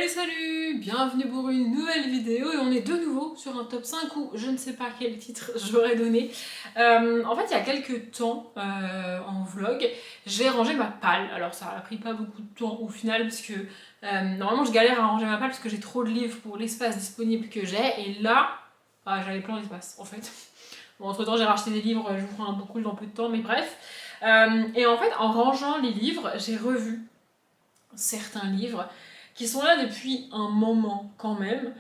Salut, bienvenue pour une nouvelle vidéo et on est de nouveau sur un top 5 ou je ne sais pas quel titre j'aurais donné. En fait il y a quelques temps en vlog j'ai rangé ma palle, alors ça a pris pas beaucoup de temps au final parce que normalement je galère à ranger ma palle parce que j'ai trop de livres pour l'espace disponible que j'ai et là j'avais plein d'espace en fait. Bon, entre temps j'ai racheté des livres, je vous ferai un beaucoup dans peu de temps mais bref. Et en fait en rangeant les livres j'ai revu certains livres qui sont là depuis un moment quand même.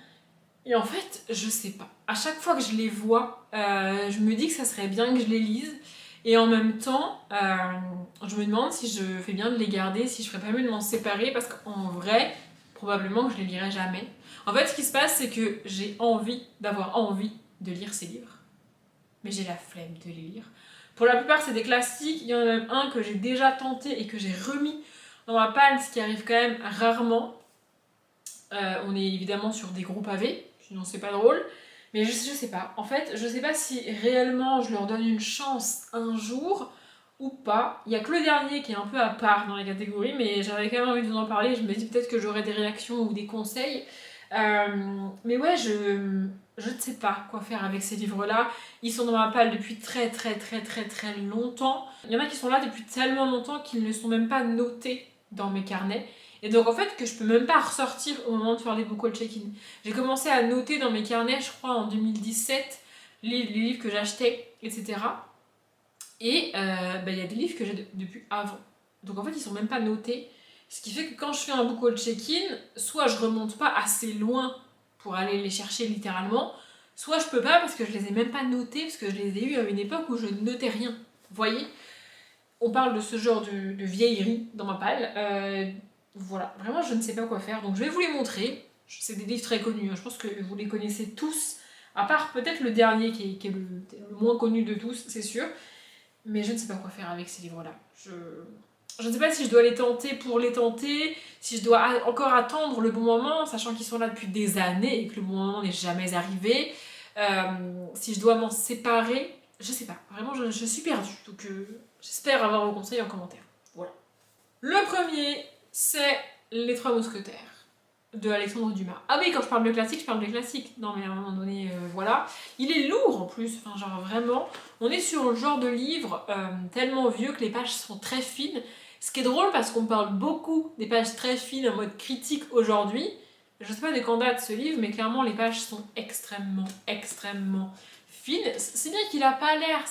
Et en fait, je sais pas. À chaque fois que je les vois, je me dis que ça serait bien que je les lise. Et en même temps, je me demande si je fais bien de les garder, si je ferais pas mieux de m'en séparer, parce qu'en vrai, probablement que je les lirai jamais. En fait, ce qui se passe, c'est que j'ai envie d'avoir envie de lire ces livres. Mais j'ai la flemme de les lire. Pour la plupart, c'est des classiques. Il y en a même un que j'ai déjà tenté et que j'ai remis dans ma palle, ce qui arrive quand même rarement. On est évidemment sur des gros pavés, sinon c'est pas drôle. Mais je sais pas. En fait, je sais pas si réellement je leur donne une chance un jour ou pas. Il y a que le dernier qui est un peu à part dans la catégorie, mais j'avais quand même envie de vous en parler. Je me dis peut-être que j'aurai des réactions ou des conseils. Mais ouais, je ne sais pas quoi faire avec ces livres-là. Ils sont dans ma palle depuis très longtemps. Il y en a qui sont là depuis tellement longtemps qu'ils ne sont même pas notés dans mes carnets. Et donc en fait que je peux même pas ressortir au moment de faire les book haul check-in. J'ai commencé à noter dans mes carnets, je crois en 2017, les livres que j'achetais, etc. Et il y a des livres que j'ai depuis avant. Donc en fait ils sont même pas notés. Ce qui fait que quand je fais un book haul check-in, soit je remonte pas assez loin pour aller les chercher littéralement, soit je peux pas parce que je les ai même pas notés, parce que je les ai eus à une époque où je ne notais rien. Vous voyez ? On parle de ce genre de vieillerie dans ma palle. Voilà, vraiment je ne sais pas quoi faire, donc je vais vous les montrer. C'est des livres très connus, je pense que vous les connaissez tous, à part peut-être le dernier qui est le moins connu de tous, c'est sûr. Mais je ne sais pas quoi faire avec ces livres-là. Je ne sais pas si je dois les tenter pour les tenter, si je dois encore attendre le bon moment, sachant qu'ils sont là depuis des années et que le bon moment n'est jamais arrivé. Si je dois m'en séparer, je sais pas. Vraiment, je suis perdue. Donc j'espère avoir vos conseils en commentaire. Voilà. Le premier, c'est Les Trois Mousquetaires de Alexandre Dumas. Ah oui, quand je parle de classique, je parle de classique. Non mais à un moment donné, voilà. Il est lourd en plus, enfin genre vraiment. On est sur le genre de livre tellement vieux que les pages sont très fines. Ce qui est drôle parce qu'on parle beaucoup des pages très fines en mode critique aujourd'hui. Je sais pas de quand date ce livre, mais clairement les pages sont extrêmement fines. C'est bien qu'il a pas l'air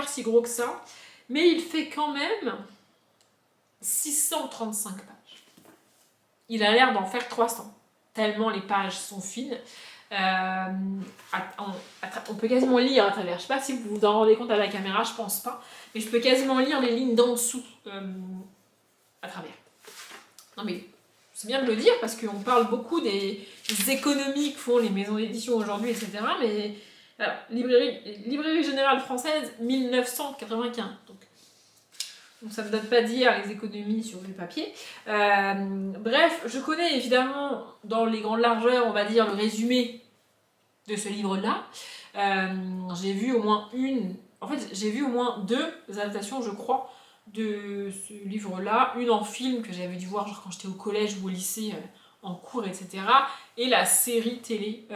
si gros que ça, mais il fait quand même 635 pages. Il a l'air d'en faire 300, tellement les pages sont fines. On peut quasiment lire à travers. Je sais pas si vous vous en rendez compte à la caméra, je pense pas, mais je peux quasiment lire les lignes d'en dessous à travers. Non mais c'est bien de le dire parce qu'on parle beaucoup des économies que font les maisons d'édition aujourd'hui, etc. Mais alors, librairie générale française 1995. Donc ça ne date pas d'hier les économies sur le papier. Bref, je connais évidemment dans les grandes largeurs, on va dire, le résumé de ce livre-là. J'ai vu au moins j'ai vu au moins deux adaptations, je crois, de ce livre-là. Une en film que j'avais dû voir genre, quand j'étais au collège ou au lycée, en cours, etc. Et la série télé,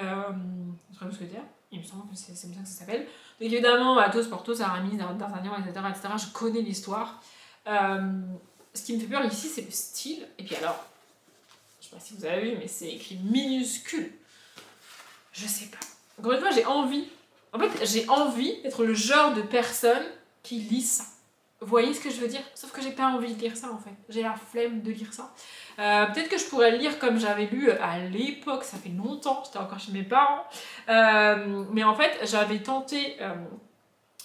Trois Mousquetaires, il me semble que c'est comme ça que ça s'appelle. Donc évidemment, Athos, Porthos, Aramis, D'Artagnan, etc., je connais l'histoire. Ce qui me fait peur ici, c'est le style. Et puis alors, je sais pas si vous avez vu, mais c'est écrit minuscule. Je sais pas. Encore une fois, j'ai envie d'être le genre de personne qui lit ça. Vous voyez ce que je veux dire? Sauf que j'ai pas envie de lire ça en fait. J'ai la flemme de lire ça. Peut-être que je pourrais le lire comme j'avais lu à l'époque, ça fait longtemps, j'étais encore chez mes parents. Mais en fait, j'avais tenté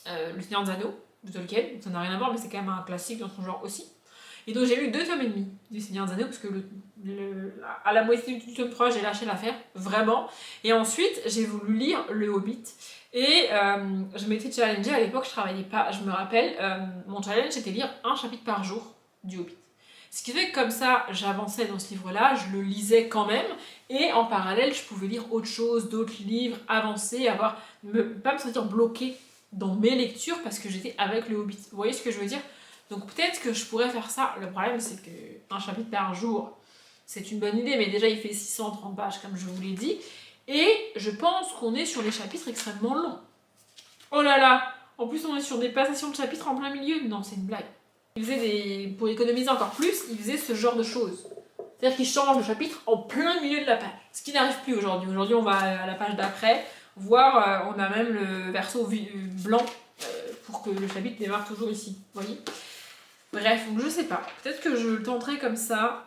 Le Seigneur des Anneaux de Tolkien, ça n'a rien à voir, mais c'est quand même un classique dans son genre aussi. Et donc j'ai lu 2 tomes et demi du Seigneur des Anneaux, parce que à la moitié du tome 3, j'ai lâché l'affaire, vraiment. Et ensuite, j'ai voulu lire Le Hobbit. Et je m'étais challengée, à l'époque je travaillais pas, je me rappelle, mon challenge c'était lire un chapitre par jour du Hobbit. Ce qui fait que comme ça, j'avançais dans ce livre-là, je le lisais quand même, et en parallèle, je pouvais lire autre chose, d'autres livres, avancer, pas me sentir bloquée dans mes lectures parce que j'étais avec le Hobbit. Vous voyez ce que je veux dire? Donc peut-être que je pourrais faire ça. Le problème, c'est que un chapitre par jour, c'est une bonne idée, mais déjà il fait 630 pages comme je vous l'ai dit, et je pense qu'on est sur des chapitres extrêmement longs. Oh là là, en plus on est sur des passations de chapitres en plein milieu, non c'est une blague. Pour économiser encore plus, il faisait ce genre de choses. C'est-à-dire qu'il change le chapitre en plein milieu de la page, ce qui n'arrive plus aujourd'hui. Aujourd'hui on va à la page d'après, voire on a même le verso blanc pour que le chapitre démarre toujours ici, vous voyez. Bref, donc je sais pas, peut-être que je le tenterai comme ça.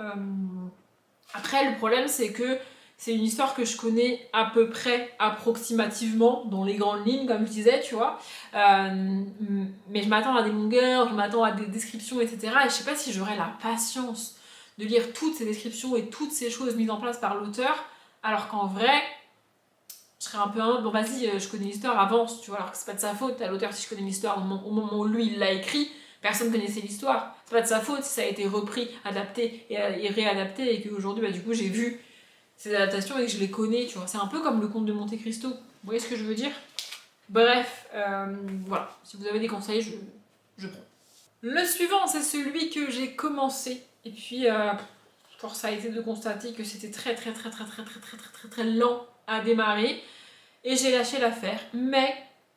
Après, le problème, c'est que c'est une histoire que je connais à peu près, approximativement, dans les grandes lignes, comme je disais, tu vois. Mais je m'attends à des longueurs, je m'attends à des descriptions, etc. Et je sais pas si j'aurai la patience de lire toutes ces descriptions et toutes ces choses mises en place par l'auteur, alors qu'en vrai, je serais un peu bon vas-y, je connais l'histoire, avance, tu vois, alors que c'est pas de sa faute à l'auteur si je connais l'histoire au moment où lui il l'a écrit. Personne connaissait l'histoire. C'est pas de sa faute si ça a été repris, adapté et réadapté et qu'aujourd'hui, bah, du coup, j'ai vu ces adaptations et que je les connais, tu vois. C'est un peu comme le conte de Monte Cristo. Vous voyez ce que je veux dire? Bref, voilà. Si vous avez des conseils, je prends. Le suivant, c'est celui que j'ai commencé. Et puis, force a été de constater que c'était très lent à démarrer. Et j'ai lâché l'affaire. Mais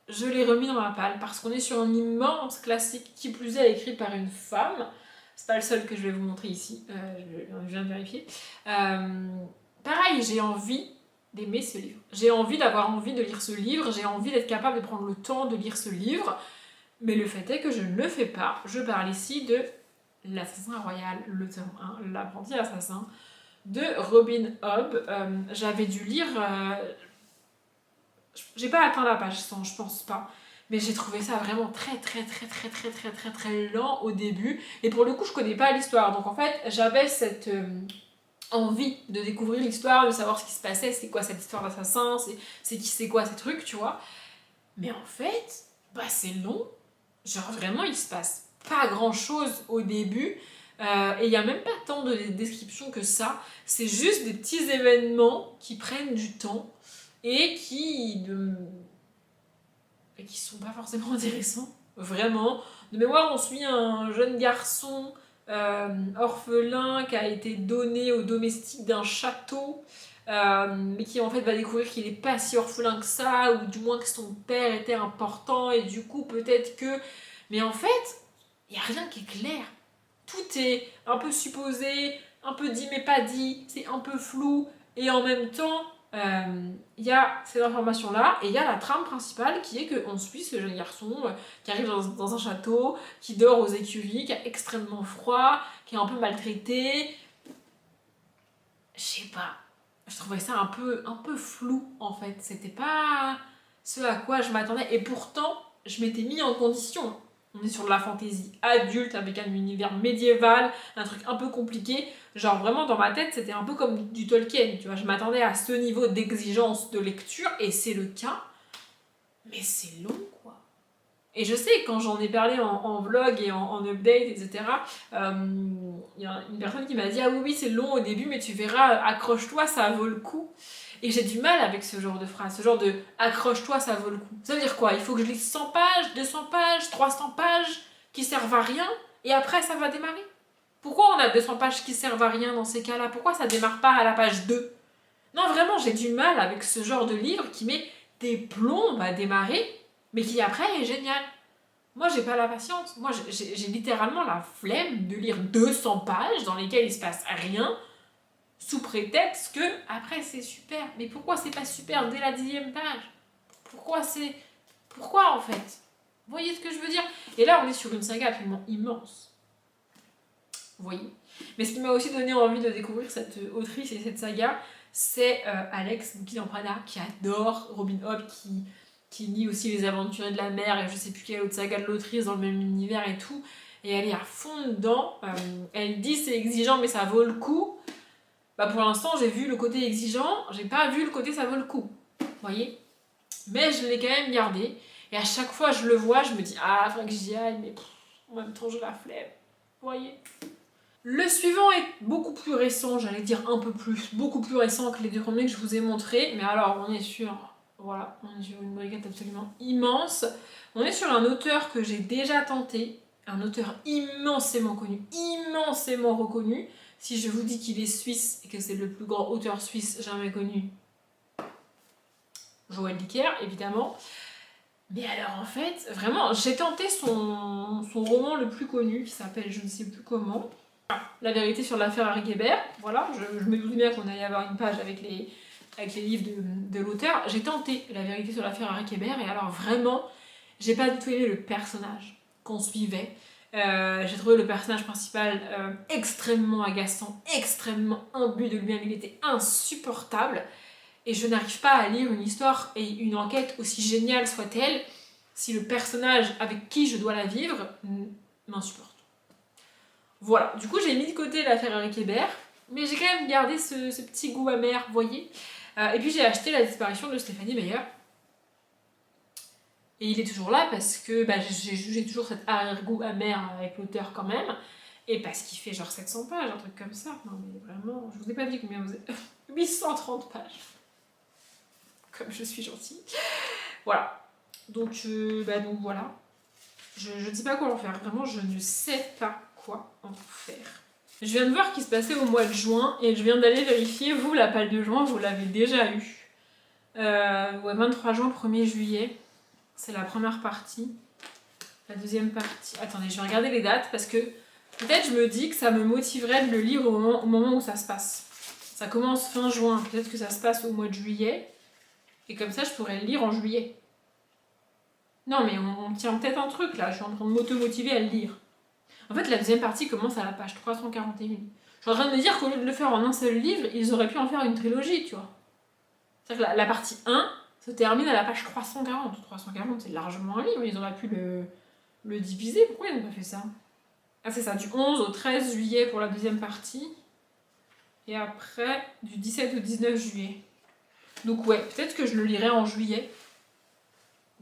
je l'ai remis dans ma palle parce qu'on est sur un immense classique qui plus est écrit par une femme. C'est pas le seul que je vais vous montrer ici, je viens de vérifier. Pareil, j'ai envie d'aimer ce livre. J'ai envie d'avoir envie de lire ce livre, j'ai envie d'être capable de prendre le temps de lire ce livre, mais le fait est que je ne le fais pas. Je parle ici de L'Assassin Royal, le tome 1, L'Apprenti Assassin, de Robin Hobb. J'avais dû lire... j'ai pas atteint la page 100, je pense pas. Mais j'ai trouvé ça vraiment très lent au début. Et pour le coup, je connais pas l'histoire. Donc en fait, j'avais cette envie de découvrir l'histoire, de savoir ce qui se passait, c'est quoi cette histoire d'assassin, c'est quoi ces trucs, tu vois. Mais en fait, bah c'est long. Genre vraiment, il se passe pas grand chose au début. Et il n'y a même pas tant de descriptions que ça. C'est juste des petits événements qui prennent du temps et qui sont pas forcément intéressants, vraiment. De mémoire, on suit un jeune garçon orphelin qui a été donné au domestique d'un château, mais qui en fait va découvrir qu'il n'est pas si orphelin que ça, ou du moins que son père était important, et du coup peut-être que... Mais en fait, il n'y a rien qui est clair. Tout est un peu supposé, un peu dit mais pas dit, c'est un peu flou, et en même temps... il y a ces informations-là et il y a la trame principale qui est qu'on suit ce jeune garçon qui arrive dans un château, qui dort aux écuries, qui a extrêmement froid, qui est un peu maltraité. Je sais pas, je trouvais ça un peu flou en fait. C'était pas ce à quoi je m'attendais et pourtant je m'étais mis en condition. On est sur de la fantaisie adulte avec un univers médiéval, un truc un peu compliqué. Genre vraiment dans ma tête c'était un peu comme du Tolkien, tu vois. Je m'attendais à ce niveau d'exigence de lecture et c'est le cas. Mais c'est long quoi. Et je sais quand j'en ai parlé en vlog et en update etc. Il y a une personne qui m'a dit ah oui c'est long au début mais tu verras accroche-toi ça vaut le coup. Et j'ai du mal avec ce genre de phrase, ce genre de accroche-toi, ça vaut le coup. Ça veut dire quoi? Il faut que je lise 100 pages, 200 pages, 300 pages qui servent à rien et après ça va démarrer? Pourquoi on a 200 pages qui servent à rien dans ces cas-là? Pourquoi ça démarre pas à la page 2? Non, vraiment, j'ai du mal avec ce genre de livre qui met des plombs à démarrer, mais qui après est génial. Moi, j'ai pas la patience. Moi, j'ai littéralement la flemme de lire 200 pages dans lesquelles il se passe rien sous prétexte que après c'est super. Mais pourquoi c'est pas super dès la 10e page? Pourquoi en fait? Vous voyez ce que je veux dire? Et là on est sur une saga absolument immense. Vous voyez? Mais ce qui m'a aussi donné envie de découvrir cette autrice et cette saga, c'est Alex Guilampana qui adore Robin Hobb, qui lit aussi Les Aventuriers de la Mer et je sais plus quelle autre saga de l'autrice dans le même univers et tout. Et elle est à fond dedans. Elle dit c'est exigeant mais ça vaut le coup. Bah pour l'instant j'ai vu le côté exigeant, j'ai pas vu le côté ça vaut le coup, vous voyez. Mais je l'ai quand même gardé, et à chaque fois je le vois, je me dis ah faudrait que j'y aille, mais en même temps j'ai la flemme, vous voyez. Le suivant est beaucoup plus récent, j'allais dire un peu plus, beaucoup plus récent que les deux premiers que je vous ai montrés, mais alors on est sur une brigade absolument immense. On est sur un auteur que j'ai déjà tenté, un auteur immensément connu, immensément reconnu, Si je vous dis qu'il est suisse et que c'est le plus grand auteur suisse jamais connu, Joël Dicker, évidemment. Mais alors en fait, vraiment, j'ai tenté son roman le plus connu, qui s'appelle je ne sais plus comment, La vérité sur l'affaire Harry Kéber. Voilà, je me doute bien qu'on allait avoir une page avec les livres de l'auteur. J'ai tenté La vérité sur l'affaire Harry Kéber, et alors vraiment, j'ai pas du tout aimé le personnage qu'on suivait. J'ai trouvé le personnage principal extrêmement agaçant, extrêmement imbu de lui-même, il était insupportable. Et je n'arrive pas à lire une histoire et une enquête aussi géniale soit-elle si le personnage avec qui je dois la vivre m'insupporte. Voilà, du coup j'ai mis de côté l'affaire Harry Kéber, mais j'ai quand même gardé ce petit goût amer, vous voyez. Et puis j'ai acheté La disparition de Stéphanie Meyer. Et il est toujours là parce que j'ai toujours cet arrière-goût amer avec l'auteur quand même. Et parce qu'il fait genre 700 pages, un truc comme ça. Non mais vraiment, je vous ai pas dit combien vous êtes. 830 pages. Comme je suis gentille. Voilà. Donc voilà. Je ne sais pas quoi en faire. Vraiment, je ne sais pas quoi en faire. Je viens de voir ce qui se passait au mois de juin et je viens d'aller vérifier. Vous, la palle de juin, vous l'avez déjà eu. Ouais, 23 juin, 1er juillet. C'est la première partie. La deuxième partie... Attendez, je vais regarder les dates parce que peut-être je me dis que ça me motiverait de le lire au moment où ça se passe. Ça commence fin juin. Peut-être que ça se passe au mois de juillet. Et comme ça, je pourrais le lire en juillet. Non, mais on tient peut-être un truc, là. Je suis en train de m'auto-motiver à le lire. En fait, la deuxième partie commence à la page 341. Je suis en train de me dire qu'au lieu de le faire en un seul livre, ils auraient pu en faire une trilogie, tu vois. C'est-à-dire que la partie 1 se termine à la page 340. 340, c'est largement un livre. Ils auraient pu le diviser. Pourquoi ils n'ont pas fait ça? Ah, c'est ça, du 11 au 13 juillet pour la deuxième partie. Et après, du 17 au 19 juillet. Donc ouais, peut-être que je le lirai en juillet.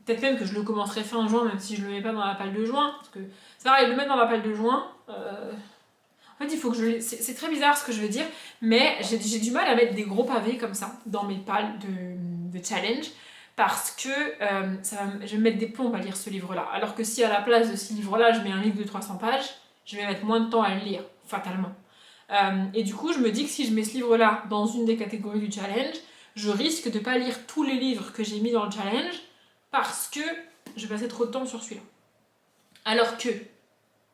Peut-être même que je le commencerai fin juin, même si je le mets pas dans la palle de juin. Parce que c'est pareil, le mettre dans la palle de juin... En fait, il faut que je... C'est très bizarre ce que je veux dire, mais j'ai du mal à mettre des gros pavés comme ça dans mes palles de challenge. Parce que je vais me mettre des plombs à lire ce livre-là. Alors que si à la place de ce livre-là, je mets un livre de 300 pages, je vais mettre moins de temps à le lire, fatalement. Et du coup, je me dis que si je mets ce livre-là dans une des catégories du challenge, je risque de pas lire tous les livres que j'ai mis dans le challenge parce que je vais passer trop de temps sur celui-là. Alors que,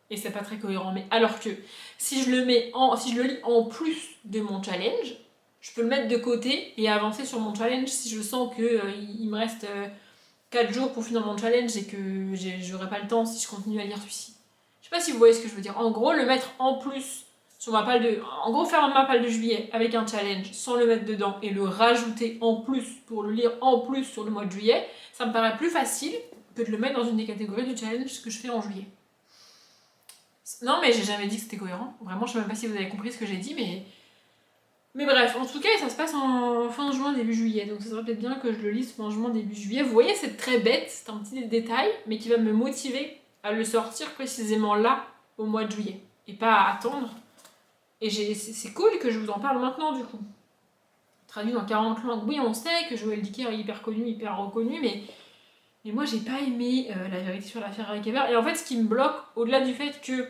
et c'est pas très cohérent, mais alors que si je le lis en plus de mon challenge, je peux le mettre de côté et avancer sur mon challenge si je sens que il me reste 4 jours pour finir mon challenge et que j'aurai pas le temps si je continue à lire celui-ci. Je sais pas si vous voyez ce que je veux dire. En gros, le mettre en plus sur ma palle de... En gros, faire ma palle de juillet avec un challenge sans le mettre dedans et le rajouter en plus pour le lire en plus sur le mois de juillet, ça me paraît plus facile que de le mettre dans une des catégories du challenge que je fais en juillet. Non, mais j'ai jamais dit que c'était cohérent. Vraiment, je sais même pas si vous avez compris ce que j'ai dit, mais... Mais bref, en tout cas, ça se passe en fin juin, début juillet. Donc ça serait peut-être bien que je le lise fin juin, début juillet. Vous voyez, c'est très bête, c'est un petit détail, mais qui va me motiver à le sortir précisément là, au mois de juillet. Et pas à attendre. Et c'est cool que je vous en parle maintenant, du coup. Traduit dans 40 langues. Oui, on sait que Joël Dicker est hyper connu, hyper reconnu, mais moi, j'ai pas aimé La vérité sur l'affaire Harry Kéber. Et en fait, ce qui me bloque, au-delà du fait que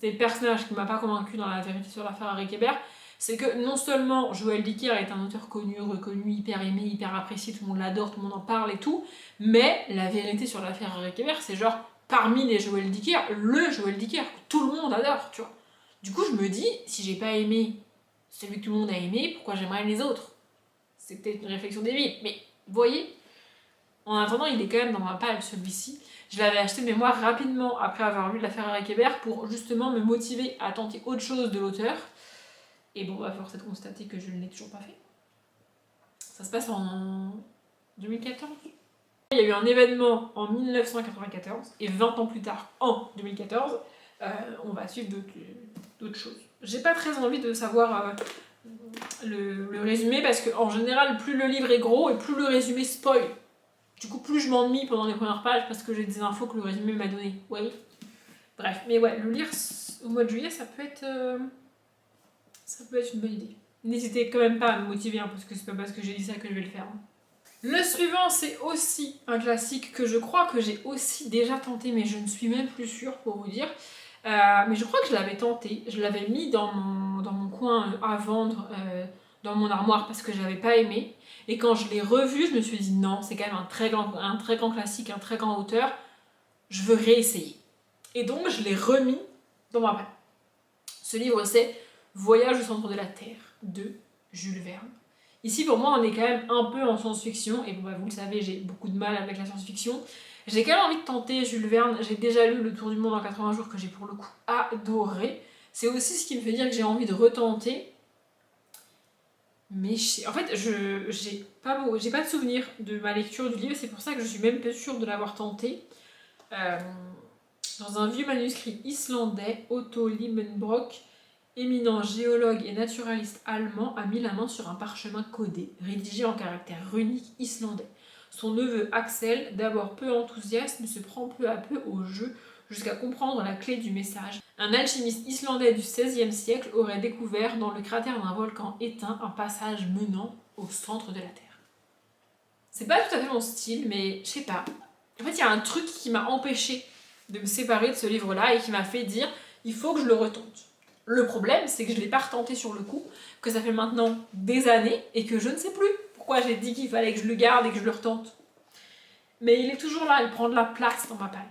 c'est le personnage qui m'a pas convaincu dans La vérité sur l'affaire Harry Kéber, c'est que non seulement Joël Dicker est un auteur connu, reconnu, hyper aimé, hyper apprécié, tout le monde l'adore, tout le monde en parle et tout, mais La vérité sur l'affaire Harry Kéber, c'est genre, parmi les Joël Dicker, le Joël Dicker que tout le monde adore, tu vois. Du coup, je me dis, si j'ai pas aimé celui que tout le monde a aimé, pourquoi j'aimerais les autres? C'est peut-être une réflexion débile, mais vous voyez, en attendant, il est quand même dans ma palle, celui-ci. Je l'avais acheté de mémoire rapidement après avoir lu l'affaire Harry Kéber pour justement me motiver à tenter autre chose de l'auteur. Et bon, force est de constater que je ne l'ai toujours pas fait. Ça se passe en 2014. Il y a eu un événement en 1994 et 20 ans plus tard, en 2014, on va suivre d'autres choses. J'ai pas très envie de savoir le résumé parce qu'en général, plus le livre est gros et plus le résumé spoil. Du coup, plus je m'ennuie pendant les premières pages parce que j'ai des infos que le résumé m'a donné. Ouais. Bref, mais ouais, le lire au mois de juillet, ça peut être une bonne idée. N'hésitez quand même pas à me motiver, hein, parce que c'est pas parce que j'ai dit ça que je vais le faire. Hein. Le suivant, c'est aussi un classique que je crois que j'ai aussi déjà tenté, mais je ne suis même plus sûre pour vous dire. Mais je crois que je l'avais tenté, je l'avais mis dans mon coin à vendre, dans mon armoire parce que j'avais pas aimé. Et quand je l'ai revu, je me suis dit non, c'est quand même un très grand classique, un très grand auteur, je veux réessayer. Et donc je l'ai remis dans ma palle. Ce livre c'est Voyage au centre de la Terre de Jules Verne. Ici pour moi on est quand même un peu en science-fiction, et bon, bah, vous le savez j'ai beaucoup de mal avec la science-fiction. J'ai quand même envie de tenter Jules Verne, j'ai déjà lu Le Tour du Monde en 80 jours que j'ai pour le coup adoré. C'est aussi ce qui me fait dire que j'ai envie de retenter. Mais en fait, j'ai pas de souvenir de ma lecture du livre, c'est pour ça que je suis même pas sûre de l'avoir tenté. Euh, dans un vieux manuscrit islandais, Otto Liebenbrock, éminent géologue et naturaliste allemand, a mis la main sur un parchemin codé, rédigé en caractère runique islandais. Son neveu Axel, d'abord peu enthousiaste, se prend peu à peu au jeu jusqu'à comprendre la clé du message. Un alchimiste islandais du XVIe siècle aurait découvert dans le cratère d'un volcan éteint un passage menant au centre de la Terre. C'est pas tout à fait mon style, mais je sais pas. En fait, il y a un truc qui m'a empêché de me séparer de ce livre-là et qui m'a fait dire il faut que je le retente. Le problème, c'est que je l'ai pas retenté sur le coup, que ça fait maintenant des années et que je ne sais plus pourquoi j'ai dit qu'il fallait que je le garde et que je le retente. Mais il est toujours là, il prend de la place dans ma palle.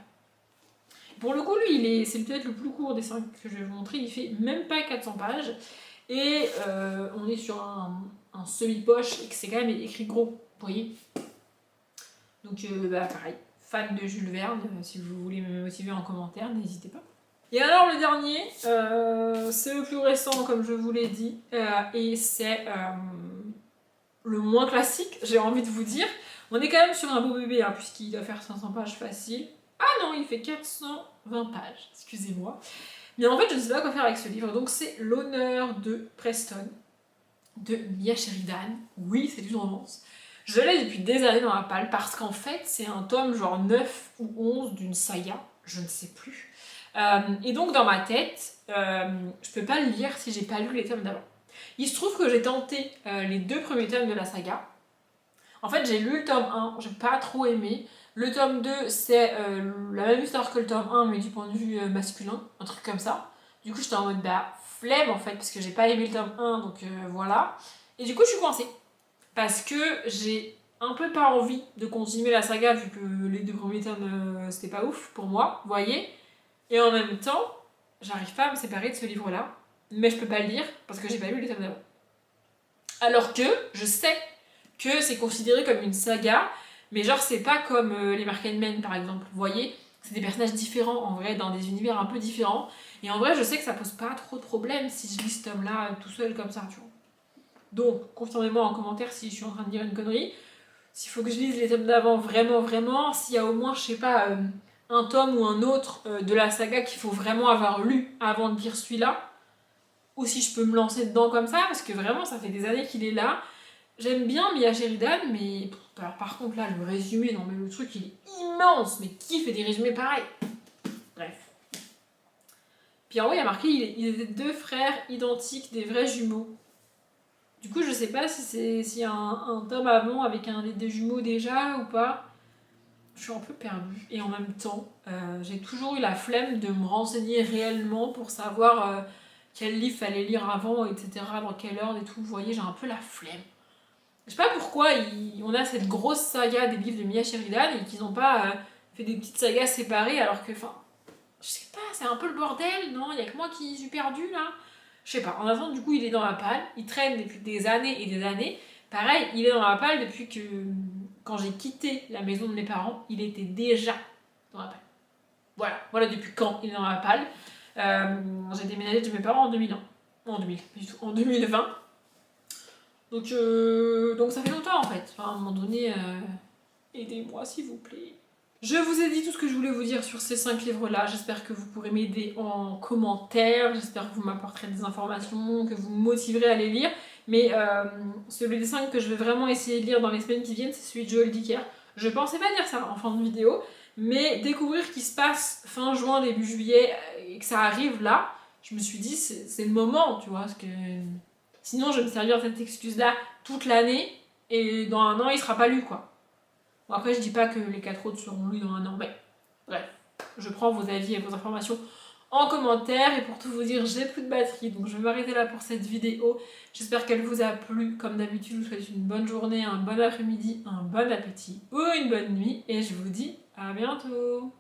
Pour le coup, lui, c'est peut-être le plus court des 5 que je vais vous montrer, il fait même pas 400 pages. Et on est sur un semi-poche et que c'est quand même écrit gros, vous voyez. Donc pareil, fan de Jules Verne, si vous voulez me motiver en commentaire, n'hésitez pas. Et alors le dernier, c'est le plus récent comme je vous l'ai dit, et c'est le moins classique, j'ai envie de vous dire. On est quand même sur un beau bébé, hein, puisqu'il doit faire 500 pages facile. Ah non, il fait 420 pages, excusez-moi. Mais en fait, je ne sais pas quoi faire avec ce livre. Donc c'est L'honneur de Preston, de Mia Sheridan. Oui, c'est une romance. Je l'ai depuis des années dans la palle, parce qu'en fait, c'est un tome genre 9 ou 11 d'une saga, je ne sais plus. Et donc dans ma tête, je peux pas le lire si j'ai pas lu les tomes d'avant. Il se trouve que j'ai tenté les 2 premiers tomes de la saga. En fait, j'ai lu le tome 1, j'ai pas trop aimé. Le tome 2, c'est la même histoire que le tome 1, mais du point de vue masculin, un truc comme ça. Du coup, j'étais en mode flemme en fait, parce que j'ai pas aimé le tome 1, donc voilà. Et du coup, je suis coincée. Parce que j'ai un peu pas envie de continuer la saga, vu que les 2 premiers tomes, c'était pas ouf pour moi, vous voyez. Et en même temps, j'arrive pas à me séparer de ce livre-là, mais je peux pas le lire, parce que j'ai pas lu les tomes d'avant. Alors que je sais que c'est considéré comme une saga, mais genre c'est pas comme les Marken Men par exemple, vous voyez, c'est des personnages différents en vrai, dans des univers un peu différents, et en vrai je sais que ça pose pas trop de problèmes si je lis ce tome là tout seul comme ça, tu vois. Donc confirmez-moi en commentaire si je suis en train de dire une connerie, s'il faut que je lise les tomes d'avant vraiment, s'il y a au moins, je sais pas, un tome ou un autre de la saga qu'il faut vraiment avoir lu avant de lire celui-là, ou si je peux me lancer dedans comme ça, parce que vraiment ça fait des années qu'il est là. J'aime bien Mia Sheridan, mais alors, par contre là, le résumé, non mais le truc il est immense, mais qui fait des résumés pareils? Bref. Puis en haut il y a marqué, il était 2 frères identiques, des vrais jumeaux. Du coup je sais pas si s'il y a un tome avant avec des jumeaux déjà ou pas. Je suis un peu perdue. Et en même temps, j'ai toujours eu la flemme de me renseigner réellement pour savoir quel livre fallait lire avant, etc., dans quel ordre et tout. Vous voyez, j'ai un peu la flemme. Je sais pas pourquoi on a cette grosse saga des livres de Mia Sheridan et qu'ils n'ont pas fait des petites sagas séparées alors que, enfin, je sais pas, c'est un peu le bordel, non? Il y a que moi qui suis perdue là. Je sais pas. En attendant, du coup, il est dans la palle. Il traîne depuis des années et des années. Pareil, il est dans la palle depuis que, quand j'ai quitté la maison de mes parents, il était déjà dans la palle. Voilà depuis quand il est dans la palle. J'ai déménagé de mes parents en 2001. En 2020. Donc ça fait longtemps en fait. Enfin, à un moment donné, aidez-moi s'il vous plaît. Je vous ai dit tout ce que je voulais vous dire sur ces 5 livres-là. J'espère que vous pourrez m'aider en commentaire. J'espère que vous m'apporterez des informations, que vous me motiverez à les lire. Mais celui des 5 que je vais vraiment essayer de lire dans les semaines qui viennent, c'est celui de Joël Dicker. Je pensais pas dire ça en fin de vidéo, mais découvrir qu'il se passe fin juin, début juillet, et que ça arrive là, je me suis dit c'est le moment, tu vois, parce que sinon je vais me servir de cette excuse-là toute l'année, et dans un an il sera pas lu, quoi. Bon, après je dis pas que les 4 autres seront lus dans un an, mais bref, je prends vos avis et vos informations en commentaire. Et pour tout vous dire, j'ai plus de batterie, donc je vais m'arrêter là pour cette vidéo. J'espère qu'elle vous a plu. Comme d'habitude, je vous souhaite une bonne journée, un bon après-midi, un bon appétit ou une bonne nuit. Et je vous dis à bientôt.